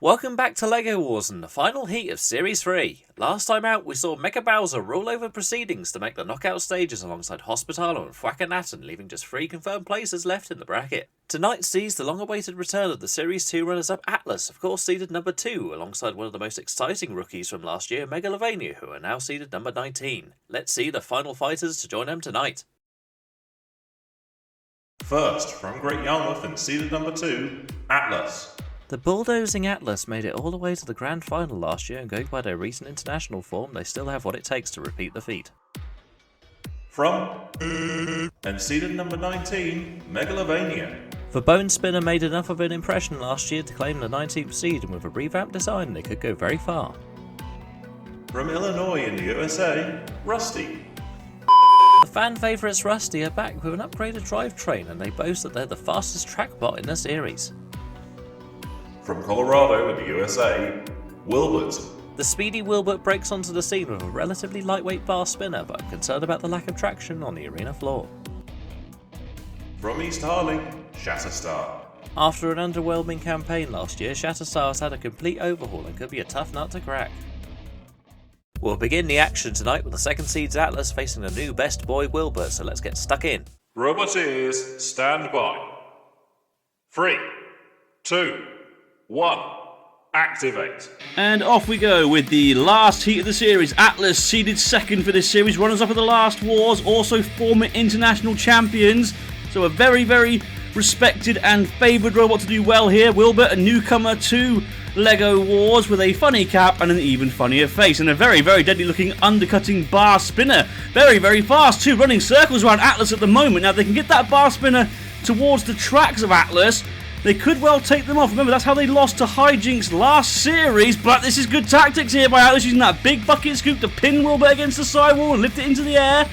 Welcome back to LEGO Wars and the final heat of Series 3. Last time out, we saw Mega Bowser rule over proceedings to make the knockout stages alongside Hospitaller and Thwackanatan, leaving just 3 confirmed places left in the bracket. Tonight sees the long-awaited return of the Series 2 runners-up Atlas, of course seeded number 2, alongside one of the most exciting rookies from last year, Megalovania, who are now seeded number 19. Let's see the final fighters to join them tonight. First, from Great Yarmouth and seeded number 2, Atlas. The bulldozing Atlas made it all the way to the grand final last year, and going by their recent international form, they still have what it takes to repeat the feat. From and seeded number 19, Megalovania. The Bone Spinner made enough of an impression last year to claim the 19th seed, and with a revamped design they could go very far. From Illinois in the USA, Rusty. The fan favourites Rusty are back with an upgraded drivetrain, and they boast that they're the fastest track bot in the series. From Colorado in the USA, Wilbert. The speedy Wilbert breaks onto the scene with a relatively lightweight bar spinner, but I'm concerned about the lack of traction on the arena floor. From East Harling, Shatterstar. After an underwhelming campaign last year, Shatterstar has had a complete overhaul and could be a tough nut to crack. We'll begin the action tonight with the second seed's Atlas facing the new best boy Wilbert, so let's get stuck in. Roboteers, stand by. 3, 2, 1, activate. And off we go with the last heat of the series. Atlas seeded second for this series, runners-up of the last wars, also former international champions. So a very, very respected and favoured robot to do well here. Wilbert, a newcomer to LEGO Wars with a funny cap and an even funnier face, and a very, very deadly looking undercutting bar spinner. Very, very fast too, running circles around Atlas at the moment. Now, if they can get that bar spinner towards the tracks of Atlas, they could well take them off. Remember, that's how they lost to Hijinks last series, but this is good tactics here by Atlas, using that big bucket scoop to pin Wilbert against the sidewall and lift it into the air.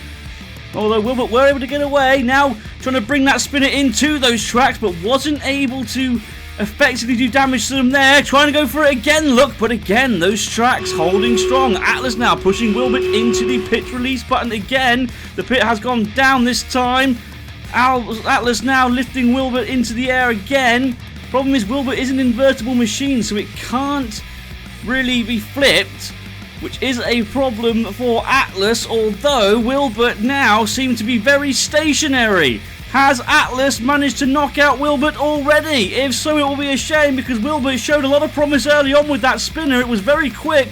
Although Wilbert were able to get away, now trying to bring that spinner into those tracks, but wasn't able to effectively do damage to them there. Trying to go for it again, look, but again, those tracks holding strong. Atlas now pushing Wilbert into the pit release button again. The pit has gone down this time. Atlas now lifting Wilbert into the air again. Problem is, Wilbert is an invertible machine, so it can't really be flipped, which is a problem for Atlas, although Wilbert now seems to be very stationary. Has Atlas managed to knock out Wilbert already? If so, it will be a shame, because Wilbert showed a lot of promise early on with that spinner. It was very quick,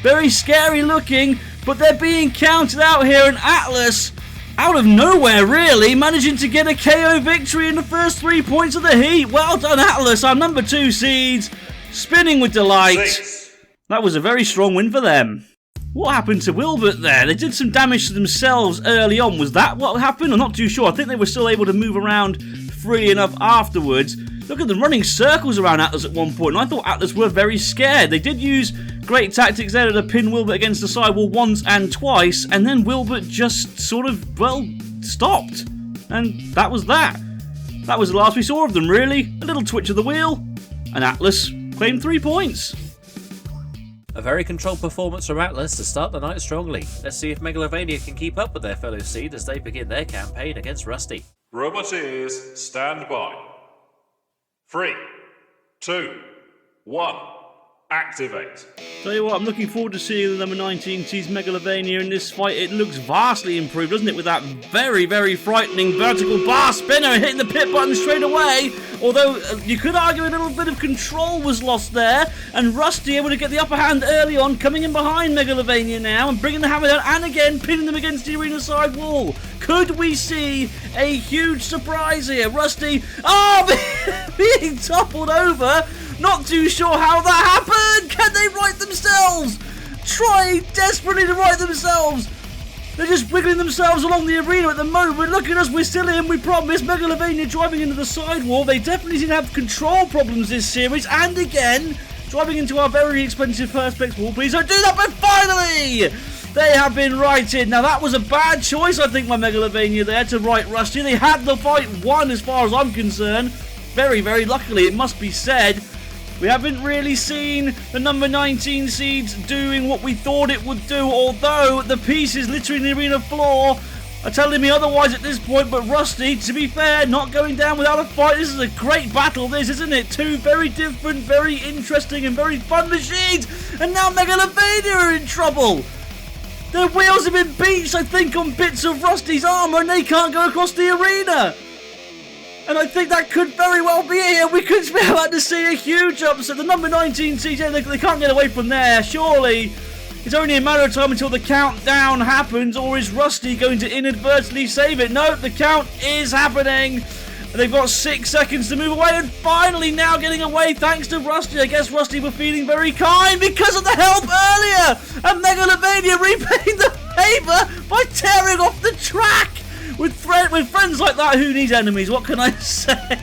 very scary looking, but they're being counted out here, and Atlas, out of nowhere really, managing to get a KO victory in the first 3 points of the heat. Well done, Atlas, our number 2 seeds, spinning with delight. 6. That was a very strong win for them. What happened to Wilbert there? They did some damage to themselves early on. Was that what happened? I'm not too sure. I think they were still able to move around freely enough afterwards. Look at them running circles around Atlas at one point, and I thought Atlas were very scared. They did use great tactics there to pin Wilbert against the sidewall once and twice, and then Wilbert just sort of, well, stopped. And that was that. That was the last we saw of them, really. A little twitch of the wheel, and Atlas claimed 3 points. A very controlled performance from Atlas to start the night strongly. Let's see if Megalovania can keep up with their fellow seed as they begin their campaign against Rusty. Roboteers, stand by. 3, 2, 1, activate. Tell you what, I'm looking forward to seeing the number 19 seeds Megalovania in this fight. It looks vastly improved, doesn't it, with that very, very frightening vertical bar spinner hitting the pit button straight away. Although you could argue a little bit of control was lost there, and Rusty able to get the upper hand early on, coming in behind Megalovania now and bringing the hammer down, and again pinning them against the arena side wall. Could we see a huge surprise here? Rusty, being toppled over. Not too sure how that happened. Can they right themselves? Try desperately to right themselves. They're just wiggling themselves along the arena at the moment. Look at us, we're still in, we promise. Megalovania driving into the sidewall. They definitely seem to have control problems this series. And again, driving into our very expensive Perspex wall. Please don't do that, but finally, they have been righted. Now, that was a bad choice, I think, by Megalovania there to right Rusty. They had the fight won as far as I'm concerned. Very, very luckily, it must be said. We haven't really seen the number 19 seeds doing what we thought it would do, although the pieces littering the arena floor are telling me otherwise at this point, but Rusty, to be fair, not going down without a fight. This is a great battle, this, isn't it? Two very different, very interesting and very fun machines, and now Megalovania are in trouble. Their wheels have been beached, I think, on bits of Rusty's armour, and they can't go across the arena. And I think that could very well be it here. We could be about to see a huge upset. The number 19 CJ, they can't get away from there, surely. It's only a matter of time until the countdown happens, or is Rusty going to inadvertently save it? No, the count is happening. They've got 6 seconds to move away, and finally now getting away thanks to Rusty. I guess Rusty were feeling very kind because of the help earlier. And Megalovania repaying the favour by tearing off the track. With friends like that, who needs enemies? What can I say?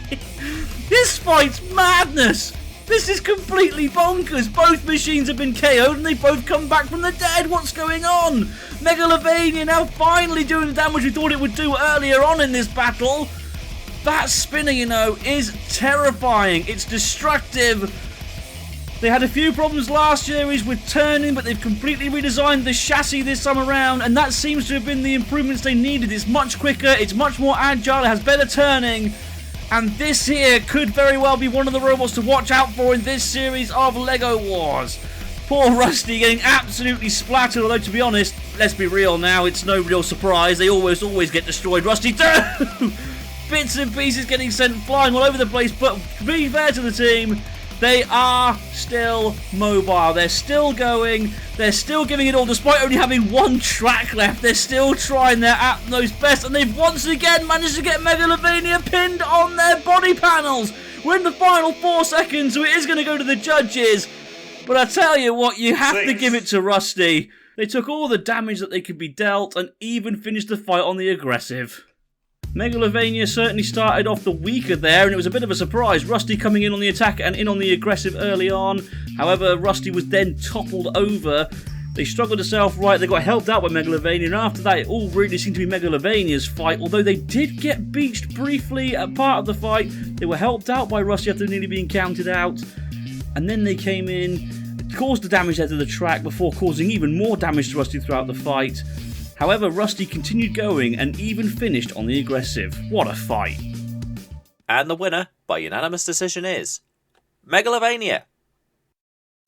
This fight's madness. This is completely bonkers. Both machines have been KO'd and they both come back from the dead. What's going on? Megalovania now finally doing the damage we thought it would do earlier on in this battle. That spinner, you know, is terrifying. It's destructive. They had a few problems last series with turning, but they've completely redesigned the chassis this time around, and that seems to have been the improvements they needed. It's much quicker, it's much more agile, it has better turning, and this here could very well be one of the robots to watch out for in this series of LEGO Wars. Poor Rusty getting absolutely splattered, although to be honest, let's be real now, it's no real surprise. They always get destroyed. Rusty too! Bits and pieces getting sent flying all over the place, but to be fair to the team, they are still mobile. They're still going. They're still giving it all despite only having one track left. They're still trying their utmost best, and they've once again managed to get Megalovania pinned on their body panels. We're in the final 4 seconds, so it is going to go to the judges. But I tell you what, you have to give it to Rusty. They took all the damage that they could be dealt and even finished the fight on the aggressive. Megalovania certainly started off the weaker there, and it was a bit of a surprise. Rusty coming in on the attack and in on the aggressive early on. However, Rusty was then toppled over. They struggled to self-right. They got helped out by Megalovania, and after that, it all really seemed to be Megalovania's fight. Although they did get beached briefly at part of the fight, they were helped out by Rusty after nearly being counted out. And then they came in, caused the damage there to the track before causing even more damage to Rusty throughout the fight. However, Rusty continued going and even finished on the aggressive. What a fight. And the winner, by unanimous decision, is Megalovania.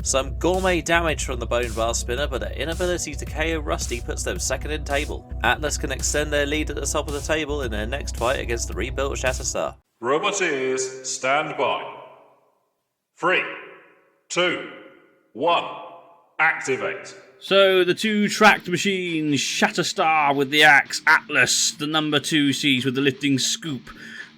Some gourmet damage from the bone bar spinner, but their inability to KO Rusty puts them second in table. Atlas can extend their lead at the top of the table in their next fight against the rebuilt Shatterstar. Roboteers, stand by. 3, 2, 1, activate. So the two tracked machines, Shatterstar with the axe, Atlas, the number 2 sees with the lifting scoop.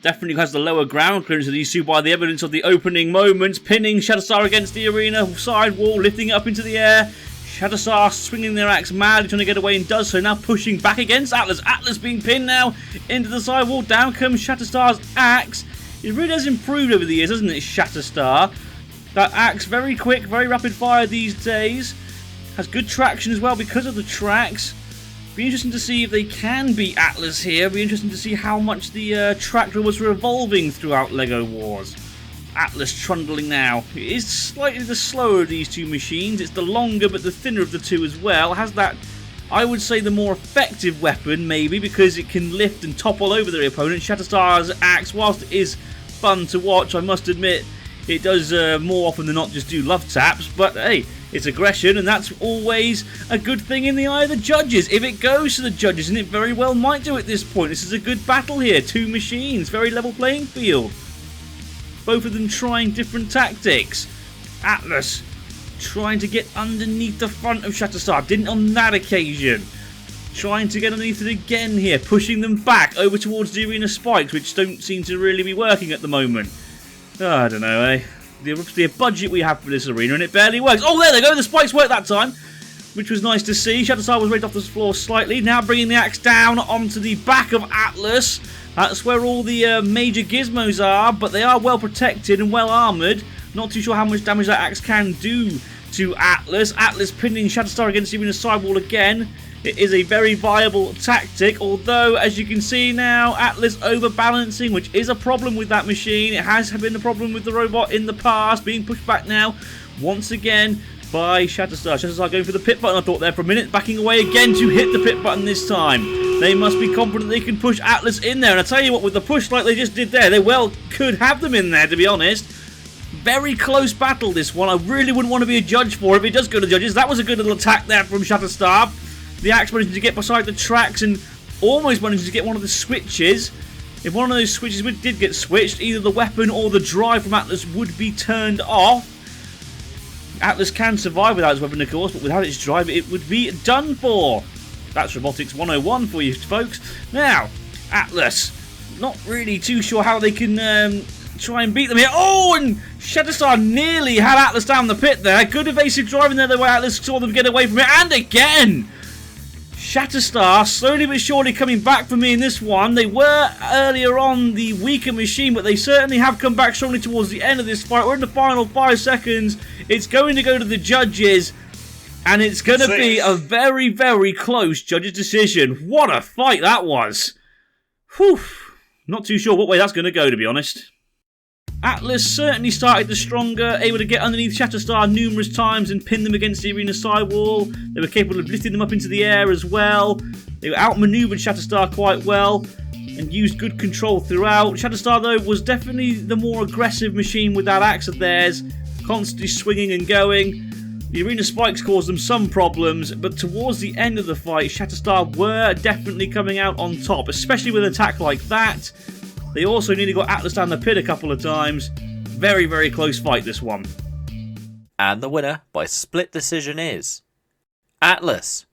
Definitely has the lower ground clearance of these two by the evidence of the opening moments, pinning Shatterstar against the arena side wall, lifting it up into the air. Shatterstar swinging their axe madly, trying to get away and does so, now pushing back against Atlas. Atlas being pinned now into the side wall, down comes Shatterstar's axe. It really has improved over the years, hasn't it, Shatterstar? That axe, very quick, very rapid fire these days. Has good traction as well because of the tracks. Be interesting to see if they can beat Atlas here. Be interesting to see how much the track was evolving throughout LEGO Wars. Atlas trundling now. It is slightly the slower of these two machines. It's the longer but the thinner of the two as well. Has that, I would say, the more effective weapon maybe because it can lift and topple over their opponent. Shatterstar's axe, whilst it is fun to watch, I must admit, it does more often than not just do love taps. But hey, it's aggression, and that's always a good thing in the eye of the judges. If it goes to the judges, and it very well might do at this point. This is a good battle here. Two machines, very level playing field. Both of them trying different tactics. Atlas trying to get underneath the front of Shatterstar. Didn't on that occasion. Trying to get underneath it again here. Pushing them back over towards the arena spikes, which don't seem to really be working at the moment. Oh, I don't know, eh? The budget we have for this arena, and it barely works. Oh, there they go. The spikes worked that time, which was nice to see. Shatterstar was raised off the floor slightly. Now bringing the axe down onto the back of Atlas. That's where all the major gizmos are, but they are well protected and well armoured. Not too sure how much damage that axe can do to Atlas. Atlas pinning Shatterstar against the arena sidewall again. It is a very viable tactic, although, as you can see now, Atlas overbalancing, which is a problem with that machine. It has been a problem with the robot in the past, being pushed back now, once again, by Shatterstar. Shatterstar going for the pit button, I thought there for a minute, backing away again to hit the pit button this time. They must be confident they can push Atlas in there. And I tell you what, with the push like they just did there, they well could have them in there, to be honest. Very close battle, this one. I really wouldn't want to be a judge for it if it does go to judges. That was a good little attack there from Shatterstar. The Axe managed to get beside the tracks and almost managed to get one of the switches. If one of those switches did get switched, either the weapon or the drive from Atlas would be turned off. Atlas can survive without its weapon, of course, but without its drive, it would be done for. That's Robotics 101 for you, folks. Now, Atlas, not really too sure how they can try and beat them here. Oh, and Shatterstar nearly had Atlas down the pit there. Good evasive driving there, the way Atlas saw them get away from it. And again, Shatterstar slowly but surely coming back for me in this one. They were earlier on the weaker machine, but they certainly have come back strongly towards the end of this fight. We're in the final 5 seconds. It's going to go to the judges, and it's going to be a very, very close judges' decision. What a fight that was. Whew. Not too sure what way that's going to go, to be honest. Atlas certainly started the stronger, able to get underneath Shatterstar numerous times and pin them against the arena sidewall. They were capable of lifting them up into the air as well. They outmaneuvered Shatterstar quite well and used good control throughout. Shatterstar, though, was definitely the more aggressive machine with that axe of theirs, constantly swinging and going. The arena spikes caused them some problems, but towards the end of the fight, Shatterstar were definitely coming out on top, especially with an attack like that. They also nearly got Atlas down the pit a couple of times. Very, very close fight, this one. And the winner by split decision is Atlas.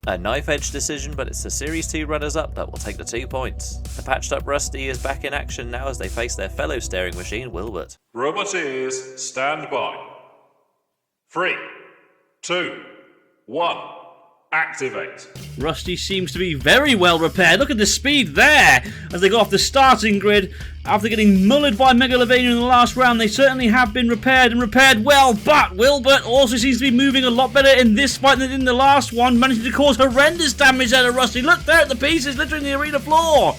A knife-edge decision, but it's the Series 2 runners-up that will take the 2 points. The patched-up Rusty is back in action now as they face their fellow steering machine, Wilbert. Roboteers, stand by. 3, 2, 1. Activate. Rusty seems to be very well repaired. Look at the speed there as they go off the starting grid. After getting mullered by Megalovania in the last round, they certainly have been repaired and repaired well. But Wilbert also seems to be moving a lot better in this fight than in the last one, managing to cause horrendous damage out of Rusty. Look there at the pieces littering the arena floor.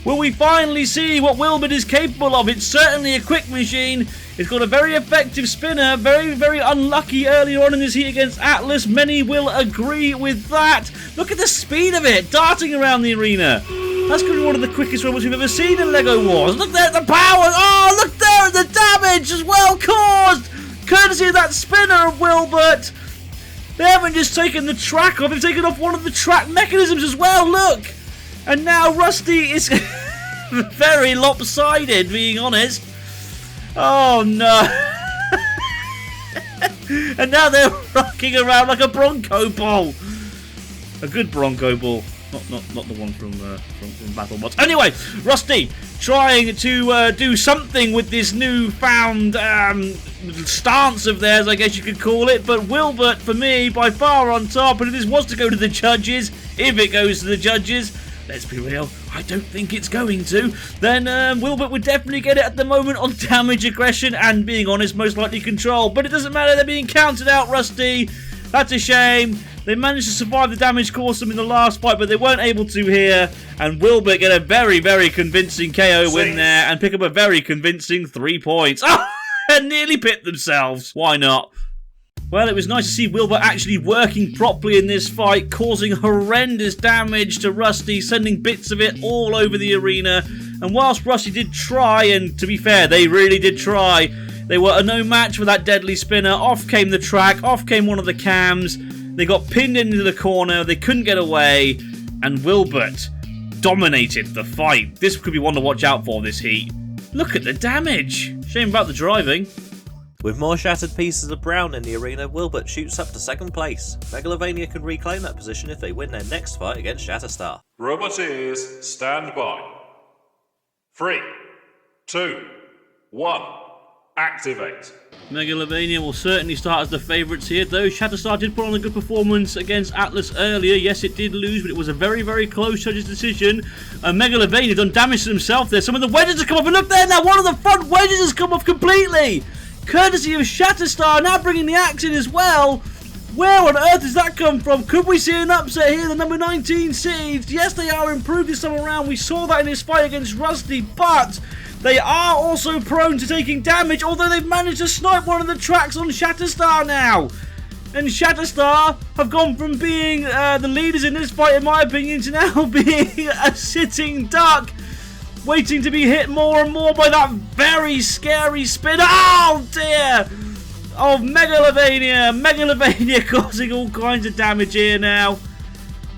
Will we finally see what Wilbert is capable of? It's certainly a quick machine. It's got a very effective spinner. Very, very unlucky earlier on in this heat against Atlas. Many will agree with that. Look at the speed of it, darting around the arena. That's going to be one of the quickest robots we've ever seen in LEGO Wars. Look there at the power. Oh, look there at the damage as well caused. Courtesy of that spinner of Wilbert. They haven't just taken the track off. They've taken off one of the track mechanisms as well. Look. And now Rusty is very lopsided, being honest. Oh no. And now they're rocking around like a Bronco Ball. A good Bronco Ball. Not the one from BattleBots. Anyway, Rusty trying to do something with this newfound stance of theirs, I guess you could call it. But Wilbert, for me, by far on top. And if this was to go to the judges, if it goes to the judges, let's be real, I don't think it's going to. Then Wilbert would definitely get it at the moment on damage, aggression, and being honest, most likely control. But it doesn't matter, they're being counted out, Rusty. That's a shame. They managed to survive the damage caused them in the last fight, but they weren't able to here. And Wilbert get a very, very convincing KO win there and pick up a very convincing 3 points. Oh, and nearly pit themselves. Why not? Well, it was nice to see Wilbert actually working properly in this fight, causing horrendous damage to Rusty, sending bits of it all over the arena. And whilst Rusty did try, and to be fair, they really did try, they were a no match for that deadly spinner. Off came the track, off came one of the cams. They got pinned into the corner, they couldn't get away, and Wilbert dominated the fight. This could be one to watch out for this heat. Look at the damage. Shame about the driving. With more shattered pieces of brown in the arena, Wilbert shoots up to 2nd place. Megalovania can reclaim that position if they win their next fight against Shatterstar. Roboteers, stand by. 3, 2, 1. Activate. Megalovania will certainly start as the favourites here, though Shatterstar did put on a good performance against Atlas earlier. Yes, it did lose, but it was a very, very close judge's decision. Megalovania done damage to himself there. Some of the wedges have come off, and look there now, one of the front wedges has come off completely. Courtesy of Shatterstar, now bringing the axe in as well. Where on earth does that come from? Could we see an upset here? The number 19 seeds. Yes, they are improved this time around. We saw that in his fight against Rusty, but they are also prone to taking damage, although they've managed to snipe one of the tracks on Shatterstar now. And Shatterstar have gone from being the leaders in this fight, in my opinion, to now being a sitting duck, waiting to be hit more and more by that very scary spinner. Oh dear! Oh, Megalovania causing all kinds of damage here now.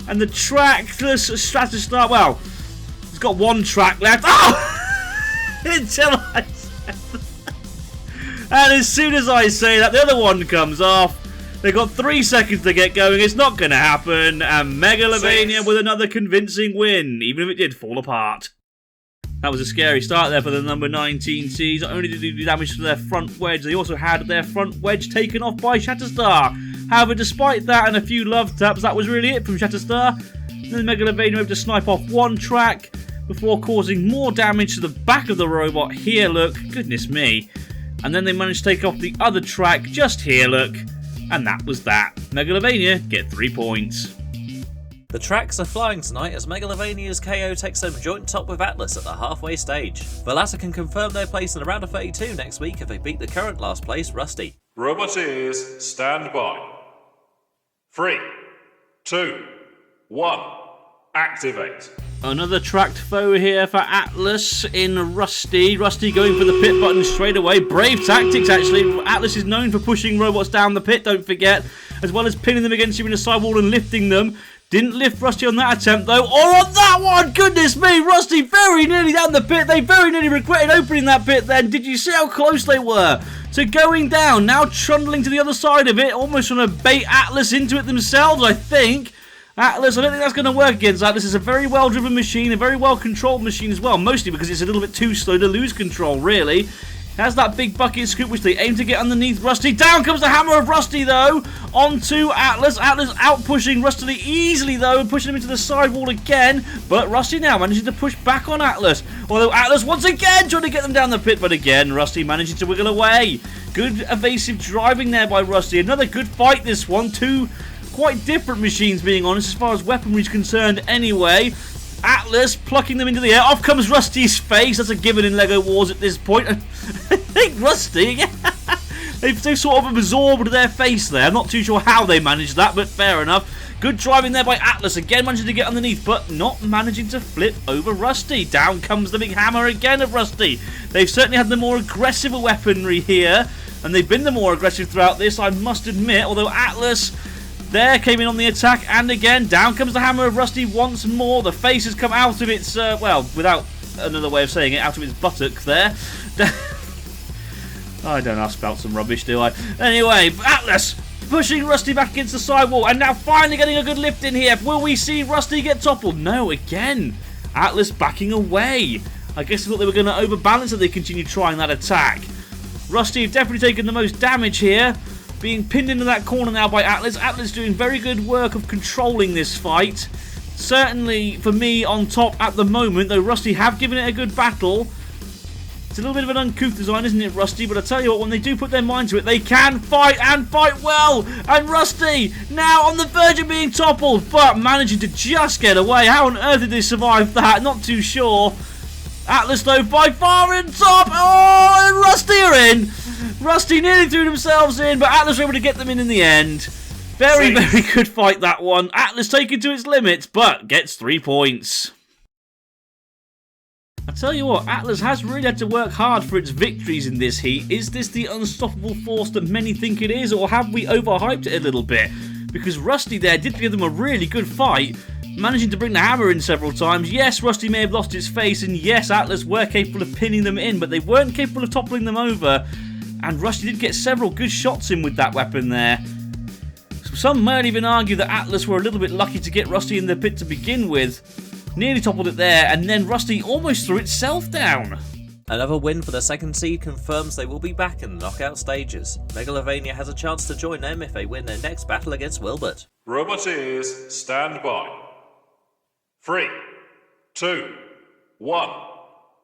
And the trackless Shatterstar, well, it's got one track left. Oh! Until I said that. And as soon as I say that, the other one comes off. They've got 3 seconds to get going. It's not going to happen. And Megalovania with another convincing win, even if it did fall apart. That was a scary start there for the number 19 seeds. Not only did they do damage to their front wedge, they also had their front wedge taken off by Shatterstar. However, despite that and a few love taps, that was really it from Shatterstar. Then Megalovania were able to snipe off one track before causing more damage to the back of the robot. Here, look. Goodness me. And then they managed to take off the other track just here, look. And that was that. Megalovania get 3 points. The tracks are flying tonight as Megalovania's KO takes home joint top with Atlas at the halfway stage. The latter can confirm their place in the round of 32 next week if they beat the current last place, Rusty. Roboteers, stand by. 3, 2, 1, activate. Another tracked foe here for Atlas in Rusty. Rusty going for the pit button straight away. Brave tactics, actually. Atlas is known for pushing robots down the pit, don't forget, as well as pinning them against you in a sidewall and lifting them. Didn't lift Rusty on that attempt, though. Or on that one! Goodness me! Rusty very nearly down the pit. They very nearly regretted opening that pit then. Did you see how close they were to going down? Now trundling to the other side of it. Almost trying to bait Atlas into it themselves, I think. Atlas, I don't think that's going to work against Atlas. It's a very well-driven machine, a very well-controlled machine as well. Mostly because it's a little bit too slow to lose control, really. Has that big bucket scoop, which they aim to get underneath Rusty. Down comes the hammer of Rusty, though, onto Atlas. Atlas out-pushing Rusty easily, though, pushing him into the sidewall again. But Rusty now managing to push back on Atlas. Although Atlas, once again, trying to get them down the pit. But again, Rusty managing to wiggle away. Good evasive driving there by Rusty. Another good fight, this one. Two quite different machines, being honest, as far as weaponry is concerned anyway. Atlas plucking them into the air. Off comes Rusty's face. That's a given in LEGO Wars at this point. I think Rusty, they've sort of absorbed their face there. I'm not too sure how they managed that, but fair enough. Good driving there by Atlas. Again managing to get underneath, but not managing to flip over Rusty. Down comes the big hammer again of Rusty. They've certainly had the more aggressive weaponry here, and they've been the more aggressive throughout this, I must admit. Although Atlas there came in on the attack, and again, down comes the hammer of Rusty once more. The face has come out of its, well, without another way of saying it, out of its buttock there. I don't know, I spelt some rubbish, do I? Anyway, Atlas pushing Rusty back against the sidewall, and now finally getting a good lift in here. Will we see Rusty get toppled? No, again, Atlas backing away. I guess I thought they were going to overbalance as they continue trying that attack. Rusty have definitely taken the most damage here, being pinned into that corner now by Atlas. Atlas doing very good work of controlling this fight. Certainly for me on top at the moment, though Rusty have given it a good battle. It's a little bit of an uncouth design, isn't it, Rusty? But I tell you what, when they do put their mind to it, they can fight and fight well. And Rusty now on the verge of being toppled, but managing to just get away. How on earth did they survive that? Not too sure. Atlas, though, by far in top. Oh, and Rusty are in. Rusty nearly threw themselves in, but Atlas were able to get them in the end. Very good fight, that one. Atlas taken to its limits, but gets 3 points. I tell you what, Atlas has really had to work hard for its victories in this heat. Is this the unstoppable force that many think it is, or have we overhyped it a little bit? Because Rusty there did give them a really good fight, managing to bring the hammer in several times. Yes, Rusty may have lost its face, and yes, Atlas were capable of pinning them in, but they weren't capable of toppling them over. And Rusty did get several good shots in with that weapon there. Some might even argue that Atlas were a little bit lucky to get Rusty in the pit to begin with. Nearly toppled it there, and then Rusty almost threw itself down. Another win for the second seed confirms they will be back in the knockout stages. Megalovania has a chance to join them if they win their next battle against Wilbert. Roboteers, stand by. 3, 2, 1,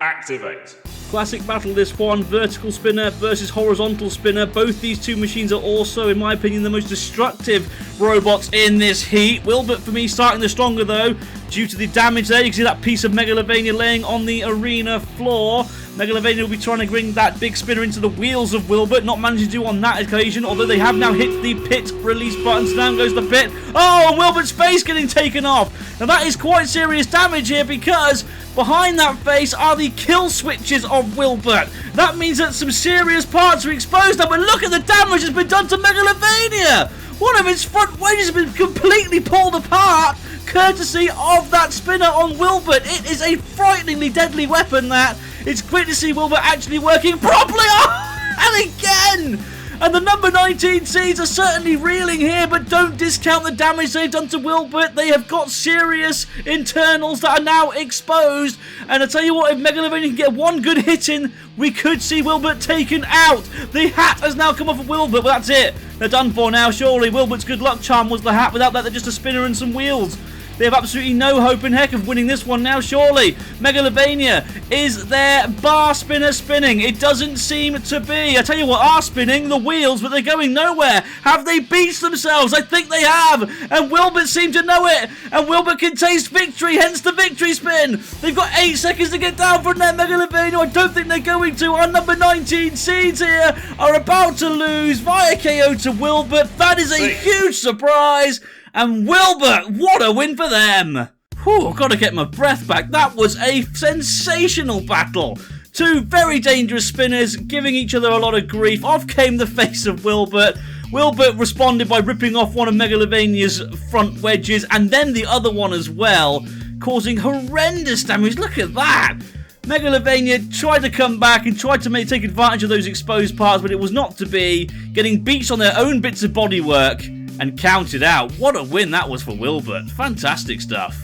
activate. Classic battle this one, vertical spinner versus horizontal spinner. Both these two machines are also, in my opinion, the most destructive robots in this heat. Wilbert, for me, starting the stronger, though, due to the damage there. You can see that piece of Megalovania laying on the arena floor. Megalovania will be trying to bring that big spinner into the wheels of Wilbert, not managing to do on that occasion, although they have now hit the pit release button, so down goes the pit. Oh, and Wilbert's face getting taken off. Now that is quite serious damage here, because behind that face are the kill switches of Wilbert. That means that some serious parts are exposed now, but look at the damage that's been done to Megalovania. One of its front wedges has been completely pulled apart, courtesy of that spinner on Wilbert. It is a frighteningly deadly weapon, that. It's great to see Wilbert actually working properly. Oh, and again! And the number 19 seeds are certainly reeling here, but don't discount the damage they've done to Wilbert. They have got serious internals that are now exposed. And I tell you what, if Megalovania can get one good hit in, we could see Wilbert taken out. The hat has now come off of Wilbert, but that's it. They're done for now, surely. Wilbert's good luck charm was the hat. Without that, they're just a spinner and some wheels. They have absolutely no hope in heck of winning this one now, surely. Megalovania, is their bar spinner spinning? It doesn't seem to be. I tell you what are spinning, the wheels, but they're going nowhere. Have they beached themselves? I think they have. And Wilbert seemed to know it. And Wilbert can taste victory, hence the victory spin. They've got 8 seconds to get down from their Megalovania. I don't think they're going to. Our number 19 seeds here are about to lose via KO to Wilbert. That is a huge surprise. And Wilbert, what a win for them! Whew, I've got to get my breath back. That was a sensational battle. Two very dangerous spinners giving each other a lot of grief. Off came the face of Wilbert. Wilbert responded by ripping off one of Megalovania's front wedges and then the other one as well, causing horrendous damage. Look at that! Megalovania tried to come back and tried to take advantage of those exposed parts, but it was not to be, getting beached on their own bits of bodywork and counted out. What a win that was for Wilbert. Fantastic stuff.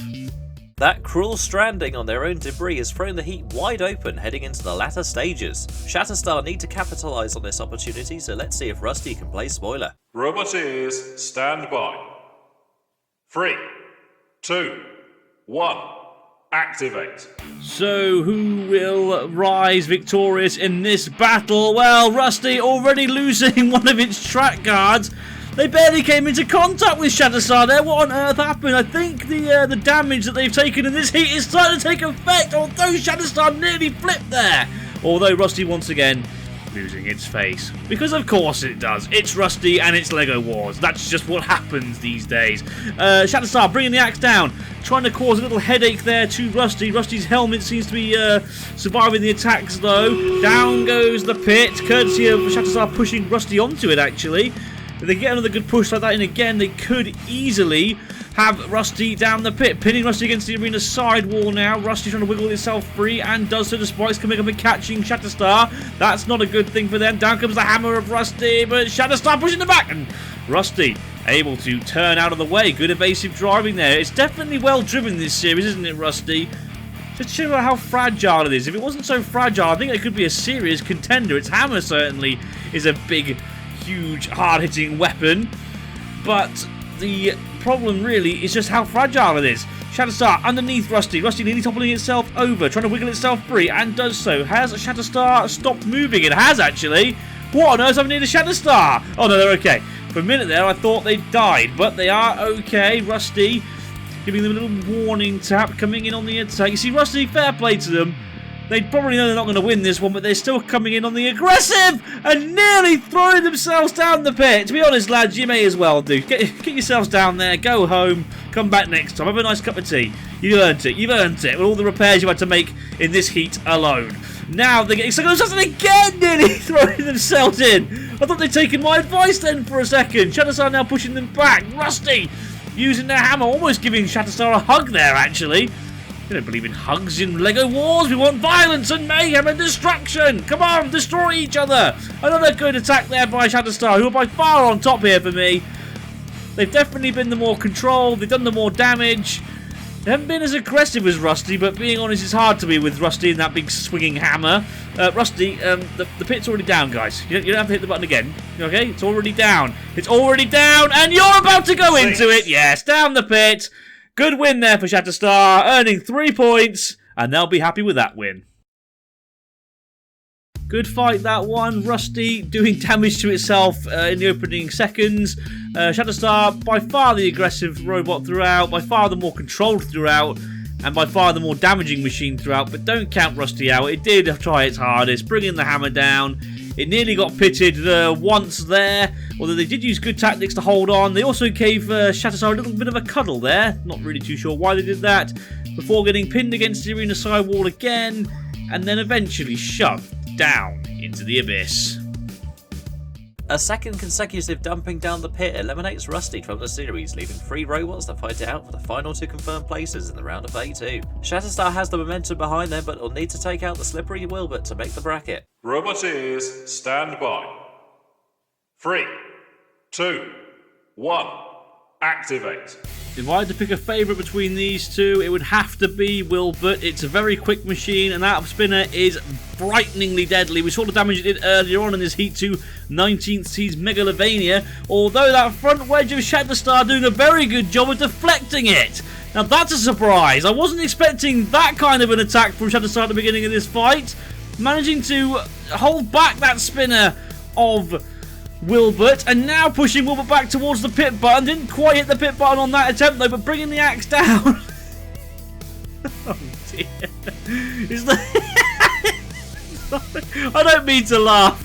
That cruel stranding on their own debris has thrown the heat wide open heading into the latter stages. Shatterstar need to capitalise on this opportunity, so let's see if Rusty can play spoiler. Robot ears, stand by. 3, 2, 1, activate. So, who will rise victorious in this battle? Well, Rusty already losing one of its track guards. They barely came into contact with Shatterstar there. What on earth happened? I think the damage that they've taken in this heat is starting to take effect, although Shatterstar nearly flipped there. Although Rusty once again losing its face. Because of course it does. It's Rusty and it's Lego Wars. That's just what happens these days. Shatterstar bringing the axe down. Trying to cause a little headache there to Rusty. Rusty's helmet seems to be surviving the attacks though. Down goes the pit. Courtesy of Shatterstar pushing Rusty onto it actually. If they get another good push like that in again, they could easily have Rusty down the pit. Pinning Rusty against the arena side wall now. Rusty trying to wiggle itself free and does so despite it's coming up and catching Shatterstar. That's not a good thing for them. Down comes the hammer of Rusty, but Shatterstar pushing the back. And Rusty able to turn out of the way. Good evasive driving there. It's definitely well driven this series, isn't it, Rusty? Just show how fragile it is. If it wasn't so fragile, I think it could be a serious contender. Its hammer certainly is a big, huge, hard-hitting weapon, but the problem really is just how fragile it is. Shatterstar underneath Rusty. Rusty nearly toppling itself over, trying to wiggle itself free, and does so. Has Shatterstar stopped moving? It has, actually. What on earth happened to Shatterstar? Oh, no, they're okay. For a minute there, I thought they died, but they are okay. Rusty giving them a little warning tap, coming in on the attack. You see, Rusty, fair play to them. They probably know they're not going to win this one, but they're still coming in on the aggressive and nearly throwing themselves down the pit. To be honest, lads, you may as well do. Get yourselves down there, go home, come back next time, have a nice cup of tea. You earned it, you've earned it, with all the repairs you had to make in this heat alone. Now they're getting stuck on again, nearly throwing themselves in. I thought they'd taken my advice then for a second. Shatterstar now pushing them back. Rusty using their hammer, almost giving Shatterstar a hug there, actually. We don't believe in hugs in Lego Wars. We want violence and mayhem and destruction. Come on, destroy each other. Another good attack there by Shatterstar, who are by far on top here for me. They've definitely been the more controlled. They've done the more damage. They haven't been as aggressive as Rusty, but being honest, it's hard to be with Rusty and that big swinging hammer. Rusty, the pit's already down, guys. You don't have to hit the button again. Okay? It's already down. It's already down, and you're about to go into it. Yes, down the pit. Good win there for Shatterstar, earning 3 points, and they'll be happy with that win. Good fight, that one. Rusty doing damage to itself in the opening seconds. Shatterstar, by far the aggressive robot throughout, by far the more controlled throughout. and by far the more damaging machine throughout, but don't count Rusty out. It did try its hardest, bringing the hammer down. It nearly got pitted once there, although they did use good tactics to hold on. They also gave Shatterstar a little bit of a cuddle there, not really too sure why they did that, before getting pinned against the arena sidewall again, and then eventually shoved down into the abyss. A second consecutive dumping down the pit eliminates Rusty from the series, leaving 3 robots to fight it out for the final 2 confirmed places in the round of 82. Shatterstar has the momentum behind them, but will need to take out the slippery Wilbert to make the bracket. Roboteers, stand by. 3, 2, 1, activate. If I had to pick a favourite between these two, it would have to be Wilbert. It's a very quick machine, and that spinner is frighteningly deadly. We saw the damage it did earlier on in this Heat 2 19th seeds Megalovania, although that front wedge of Shatterstar doing a very good job of deflecting it. Now that's a surprise. I wasn't expecting that kind of an attack from Shatterstar at the beginning of this fight. Managing to hold back that spinner of Wilbert, and now pushing Wilbert back towards the pit button. Didn't quite hit the pit button on that attempt though, but bringing the axe down. Oh dear. I don't mean to laugh.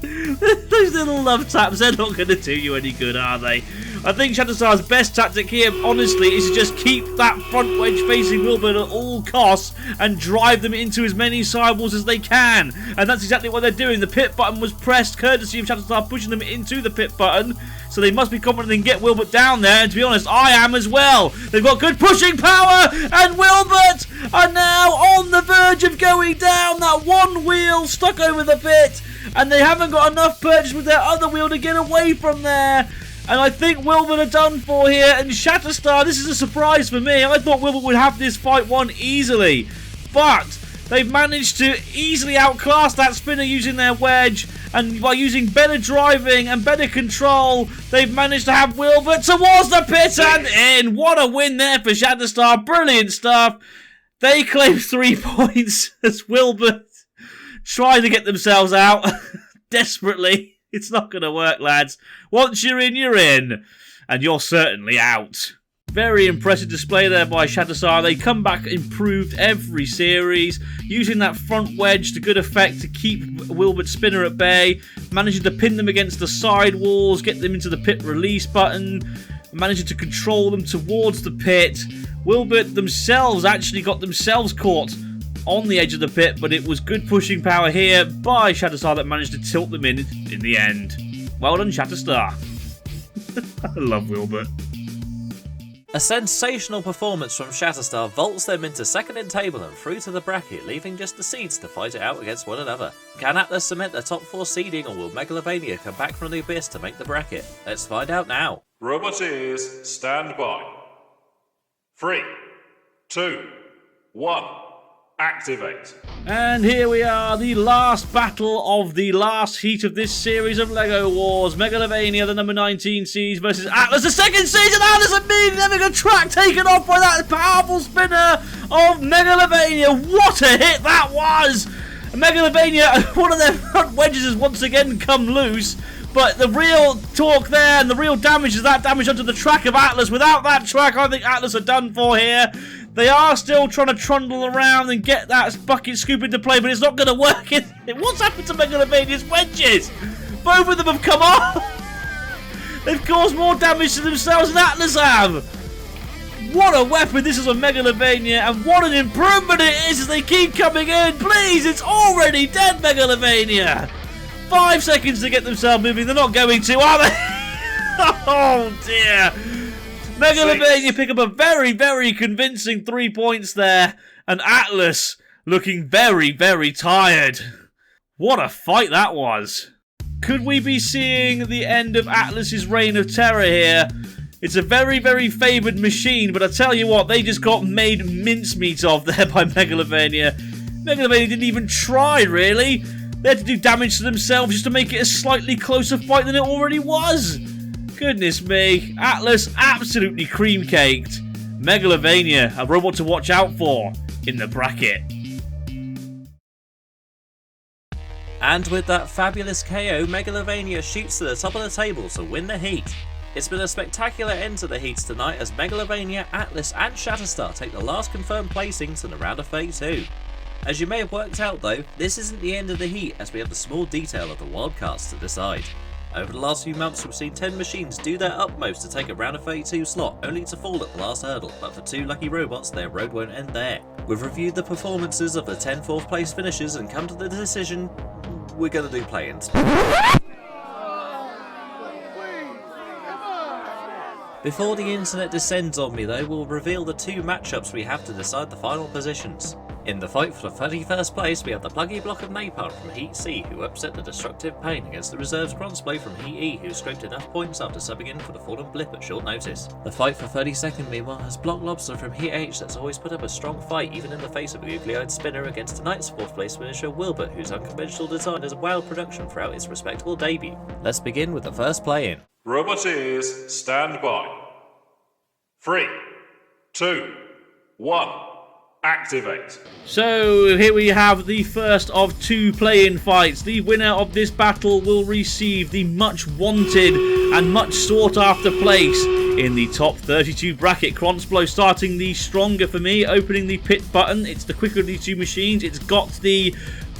Those little love taps, they're not going to do you any good, are they? I think Shatterstar's best tactic here, honestly, is to just keep that front wedge facing Wilbert at all costs and drive them into as many sidewalls as they can. And that's exactly what they're doing. The pit button was pressed courtesy of Shatterstar pushing them into the pit button. So they must be confident they can get Wilbert down there. And to be honest, I am as well. They've got good pushing power. And Wilbert are now on the verge of going down. That one wheel stuck over the pit. And they haven't got enough purchase with their other wheel to get away from there. And I think Wilbert are done for here. And Shatterstar, this is a surprise for me. I thought Wilbert would have this fight won easily. But they've managed to easily outclass that spinner using their wedge. And by using better driving and better control, they've managed to have Wilbert towards the pit and in. What a win there for Shatterstar. Brilliant stuff. They claim 3 points as Wilbert trying to get themselves out desperately. It's not going to work, lads. Once you're in, you're in. And you're certainly out. Very impressive display there by Shatterstar. They come back improved every series, using that front wedge to good effect to keep Wilbert's spinner at bay, managing to pin them against the side walls, get them into the pit release button, managing to control them towards the pit. Wilbert themselves actually got themselves caught on the edge of the pit, but it was good pushing power here by Shatterstar that managed to tilt them in the end. Well done, Shatterstar. I love Wilbert. A sensational performance from Shatterstar vaults them into second in table and through to the bracket, leaving just the seeds to fight it out against one another. Can Atlas cement their top 4 seeding, or will Megalovania come back from the abyss to make the bracket? Let's find out now. Roboteers, stand by. 3, 2, 1, activate. And here we are, the last battle of the last heat of this series of LEGO Wars. Megalovania, the number 19 seeds, versus Atlas, the second season. Atlas immediately having a track taken off by that powerful spinner of Megalovania. What a hit that was! Megalovania, one of their front wedges has once again come loose. But the real torque there and the real damage is that damage onto the track of Atlas. Without that track, I think Atlas are done for here. They are still trying to trundle around and get that bucket scoop into play, but it's not going to work. What's happened to Megalovania's wedges? Both of them have come off. They've caused more damage to themselves than Atlas have. What a weapon this is on Megalovania, and what an improvement it is as they keep coming in. Please, it's already dead, Megalovania. 5 seconds to get themselves moving. They're not going to, are they? Oh dear. Megalovania pick up a very, very convincing 3 points there. And Atlas looking very, very tired. What a fight that was. Could we be seeing the end of Atlas's reign of terror here? It's a very, very favoured machine, but I tell you what, they just got made mincemeat of there by Megalovania. Megalovania didn't even try, really. They had to do damage to themselves just to make it a slightly closer fight than it already was. Goodness me. Atlas absolutely cream-caked. Megalovania, a robot to watch out for in the bracket. And with that fabulous KO, Megalovania shoots to the top of the table to win the heat. It's been a spectacular end to the heats tonight as Megalovania, Atlas and Shatterstar take the last confirmed placings in the round of 32. As you may have worked out though, this isn't the end of the heat as we have the small detail of the wildcards to decide. Over the last few months we've seen 10 machines do their utmost to take a round of 32 slot, only to fall at the last hurdle, but for 2 lucky robots their road won't end there. We've reviewed the performances of the 10 4th place finishers and come to the decision we're going to do play-ins. Before the internet descends on me though, we'll reveal the 2 matchups we have to decide the final positions. In the fight for the 31st place, we have the pluggy block of Napalm from Heat C, who upset the destructive pain against the reserves Crossplay from Heat E, who scraped enough points after subbing in for the fallen blip at short notice. The fight for 32nd, meanwhile, has block Lobster from Heat H that's always put up a strong fight even in the face of a googly-eyed spinner against tonight's 4th place finisher Wilbert, whose unconventional design has wowed production throughout its respectable debut. Let's begin with the first play-in. Roboteers, stand by. 3, 2, 1. Activate. So here we have the first of 2 play-in fights. The winner of this battle will receive the much wanted and much sought after place in the top 32 bracket. Crossplay starting the stronger for me, opening the pit button. It's the quicker of these 2 machines. It's got the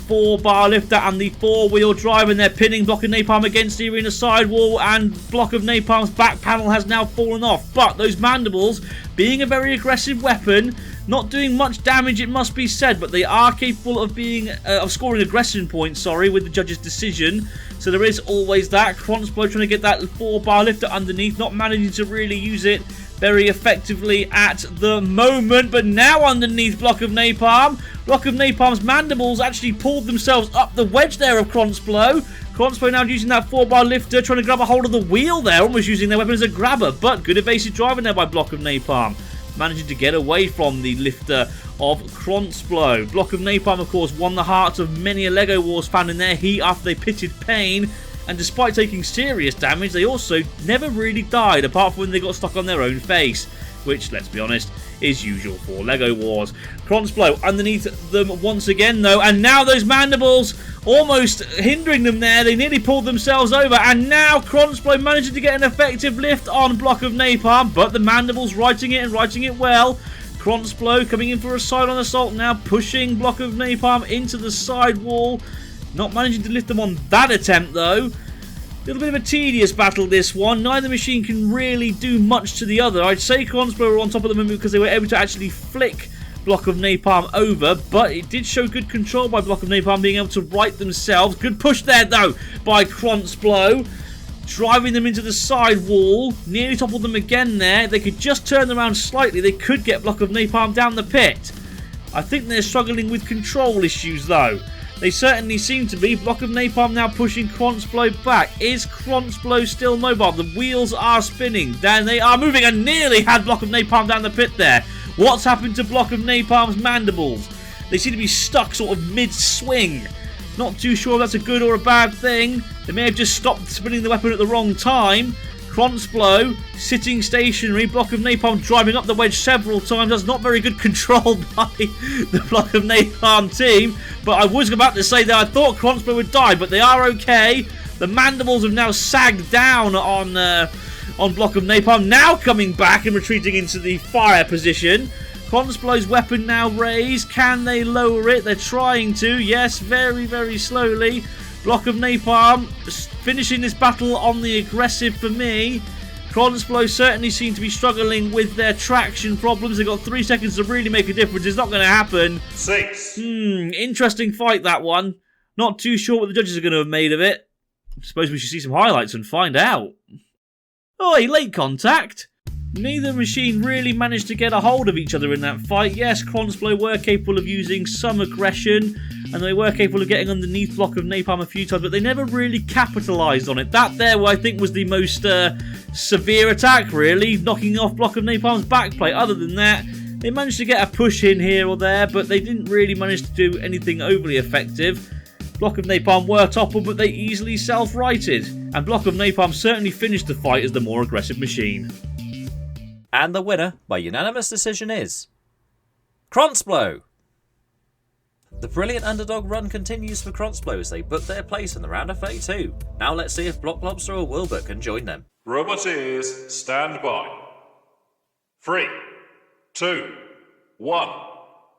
4-bar lifter and the 4-wheel drive, and they're pinning Block of Napalm against the arena sidewall, and Block of Napalm's back panel has now fallen off. But those mandibles, being a very aggressive weapon, not doing much damage it must be said, but they are capable of scoring aggression points, with the judge's decision. So there is always that. Crossplay trying to get that 4-bar lifter underneath, not managing to really use it very effectively at the moment, but now underneath Block of Napalm. Block of Napalm's mandibles actually pulled themselves up the wedge there of Crossplay. Crossplay now using that 4-bar lifter, trying to grab a hold of the wheel there, almost using their weapon as a grabber, but good evasive driving there by Block of Napalm, managing to get away from the lifter of Crossplay. Block of Napalm, of course, won the hearts of many a LEGO Wars fan in their heat after they pitted pain, and despite taking serious damage, they also never really died, apart from when they got stuck on their own face, which, let's be honest, is usual for LEGO Wars. Crossplay underneath them once again, though, and now those mandibles almost hindering them there. They nearly pulled themselves over, and now Crossplay managing to get an effective lift on Block of Napalm, but the mandibles writing it and writing it well. Crossplay coming in for a side-on assault now, pushing Block of Napalm into the side wall. Not managing to lift them on that attempt, though. A little bit of a tedious battle, this one. Neither machine can really do much to the other. I'd say Crossplay were on top of the moment because they were able to actually flick Block of Napalm over, but it did show good control by Block of Napalm being able to right themselves. Good push there, though, by Crossplay, driving them into the side wall. Nearly toppled them again there. They could just turn around slightly. They could get Block of Napalm down the pit. I think they're struggling with control issues, though. They certainly seem to be. Block of Napalm now pushing Crossplay back. Is Crossplay still mobile? The wheels are spinning. Then they are moving and nearly had Block of Napalm down the pit there. What's happened to Block of Napalm's mandibles? They seem to be stuck sort of mid-swing. Not too sure if that's a good or a bad thing. They may have just stopped spinning the weapon at the wrong time. Crossplay sitting stationary. Block of Napalm driving up the wedge several times. That's not very good control by the Block of Napalm team. But I was about to say that I thought Crossplay would die, but they are okay. The mandibles have now sagged down on Block of Napalm. Now coming back and retreating into the fire position. Crossplay's weapon now raised. Can they lower it? They're trying to. Yes, very, very slowly. Block of Napalm finishing this battle on the aggressive for me. Crossplay certainly seem to be struggling with their traction problems. They've got 3 seconds to really make a difference. It's not going to happen. 6. Interesting fight, that one. Not too sure what the judges are going to have made of it. I suppose we should see some highlights and find out. Oi, late contact. Neither machine really managed to get a hold of each other in that fight. Yes, Crossplay were capable of using some aggression, and they were capable of getting underneath Block of Napalm a few times, but they never really capitalised on it. That there, I think, was the most severe attack, really, knocking off Block of Napalm's backplate. Other than that, they managed to get a push in here or there, but they didn't really manage to do anything overly effective. Block of Napalm were toppled, but they easily self-righted, and Block of Napalm certainly finished the fight as the more aggressive machine. And the winner, by unanimous decision, is Crossplay. The brilliant underdog run continues for Crossplay as they book their place in the round of 32. Now let's see if Block Lobster or Wilbert can join them. Roboteers, stand by. 3, 2, 1,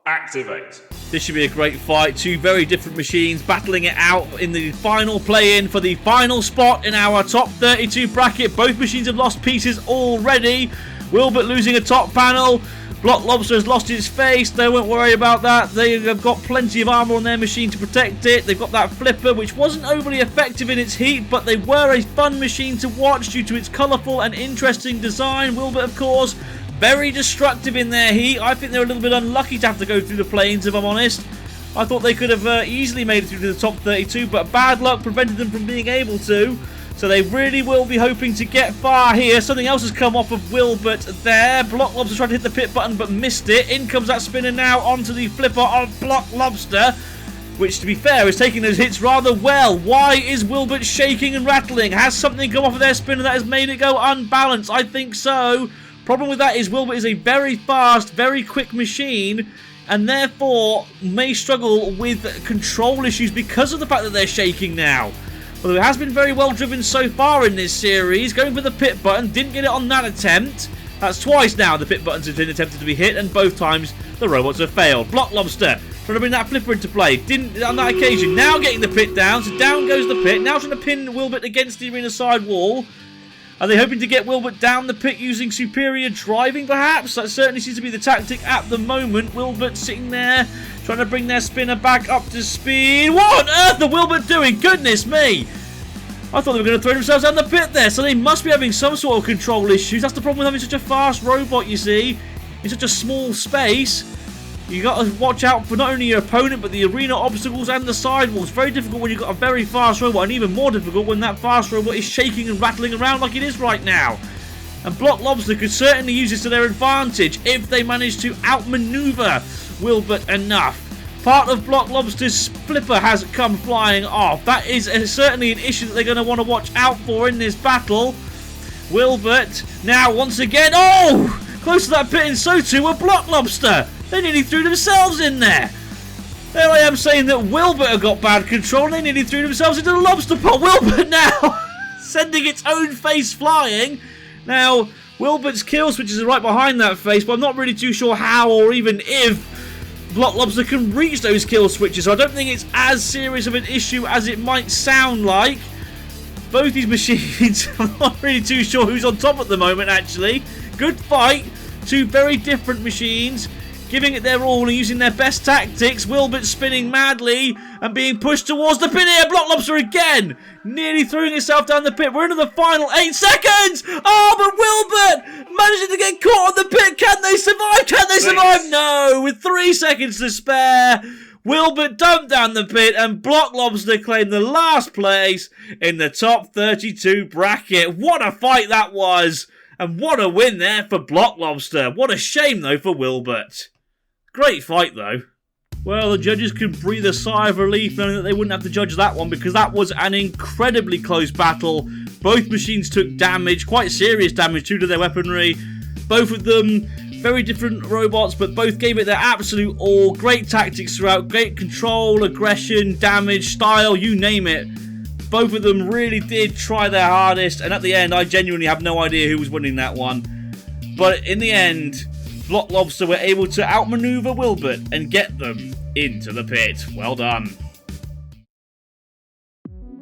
activate. This should be a great fight. Two very different machines battling it out in the final play-in for the final spot in our top 32 bracket. Both machines have lost pieces already. Wilbert losing a top panel. Block Lobster has lost its face. They won't worry about that. They have got plenty of armor on their machine to protect it. They've got that flipper, which wasn't overly effective in its heat, but they were a fun machine to watch due to its colourful and interesting design. Wilbert, of course, very destructive in their heat. I think they're a little bit unlucky to have to go through the plains, if I'm honest. I thought they could have easily made it through to the top 32, but bad luck prevented them from being able to. So they really will be hoping to get far here. Something else has come off of Wilbert there. Block Lobster tried to hit the pit button but missed it. In comes that spinner now onto the flipper of Block Lobster, which, to be fair, is taking those hits rather well. Why is Wilbert shaking and rattling? Has something come off of their spinner that has made it go unbalanced? I think so. Problem with that is Wilbert is a very fast, very quick machine, and therefore may struggle with control issues because of the fact that they're shaking now. Although it has been very well driven so far in this series. Going for the pit button, didn't get it on that attempt. That's twice now the pit buttons have been attempted to be hit, and both times the robots have failed. Block Lobster trying to bring that flipper into play. Didn't on that occasion. Now getting the pit down, so down goes the pit. Now trying to pin Wilbert against the arena side wall. Are they hoping to get Wilbert down the pit using superior driving, perhaps? That certainly seems to be the tactic at the moment. Wilbert sitting there, trying to bring their spinner back up to speed. What on earth are Wilbert doing? Goodness me! I thought they were going to throw themselves down the pit there, so they must be having some sort of control issues. That's the problem with having such a fast robot, you see. In such a small space. You got to watch out for not only your opponent, but the arena obstacles and the sidewalls. Very difficult when you've got a very fast robot, and even more difficult when that fast robot is shaking and rattling around like it is right now. And Block Lobster could certainly use this to their advantage if they manage to outmaneuver Wilbert enough. Part of Block Lobster's flipper has come flying off. That is certainly an issue that they're going to want to watch out for in this battle. Wilbert now once again. Oh! Close to that pit, and so too were Block Lobster. They nearly threw themselves in there. There I am saying that Wilbert have got bad control, and they nearly threw themselves into the lobster pot. Wilbert now sending its own face flying. Now, Wilbert's kill switches are right behind that face, but I'm not really too sure how or even if Block Lobster can reach those kill switches. So I don't think it's as serious of an issue as it might sound like. Both these machines, I'm not really too sure who's on top at the moment, actually. Good fight. Two very different machines, giving it their all and using their best tactics. Wilbert spinning madly and being pushed towards the pit here. Block Lobster again, nearly throwing itself down the pit. We're into the final 8 seconds. Oh, but Wilbert managing to get caught on the pit. Can they survive? Can they survive? No, with 3 seconds to spare. Wilbert dumped down the pit, and Block Lobster claimed the last place in the top 32 bracket. What a fight that was. And what a win there for Block Lobster. What a shame, though, for Wilbert. Great fight, though. Well, the judges could breathe a sigh of relief knowing that they wouldn't have to judge that one, because that was an incredibly close battle. Both machines took damage, quite serious damage too to their weaponry. Both of them very different robots, but both gave it their absolute all. Great tactics throughout, great control, aggression, damage, style, you name it. Both of them really did try their hardest, and at the end, I genuinely have no idea who was winning that one. But in the end, Block Lobster were able to outmaneuver Wilbert and get them into the pit. Well done.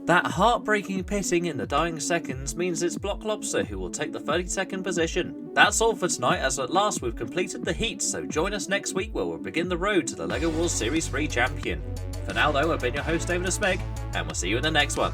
That heartbreaking pitting in the dying seconds means it's Block Lobster who will take the 32nd position. That's all for tonight, as at last we've completed the heat, so join us next week where we'll begin the road to the LEGO Wars Series 3 champion. For now though, I've been your host David Smeg, and we'll see you in the next one.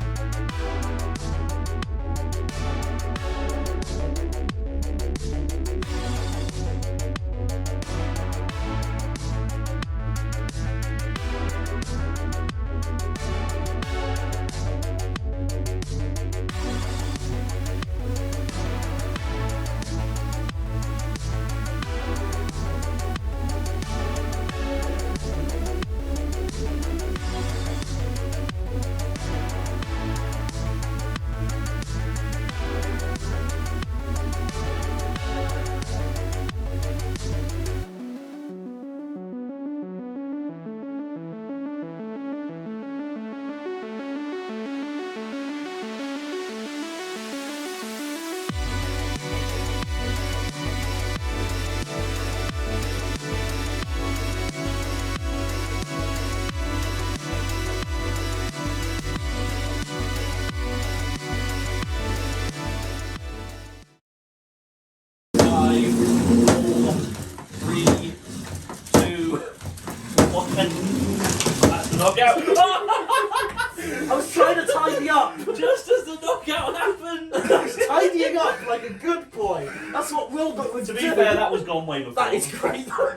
knockout. I was trying to tidy up. Just as the knockout happened. I was tidying up like a good boy. That's what Wilbert would To do. be fair, that was gone way before. That is great though.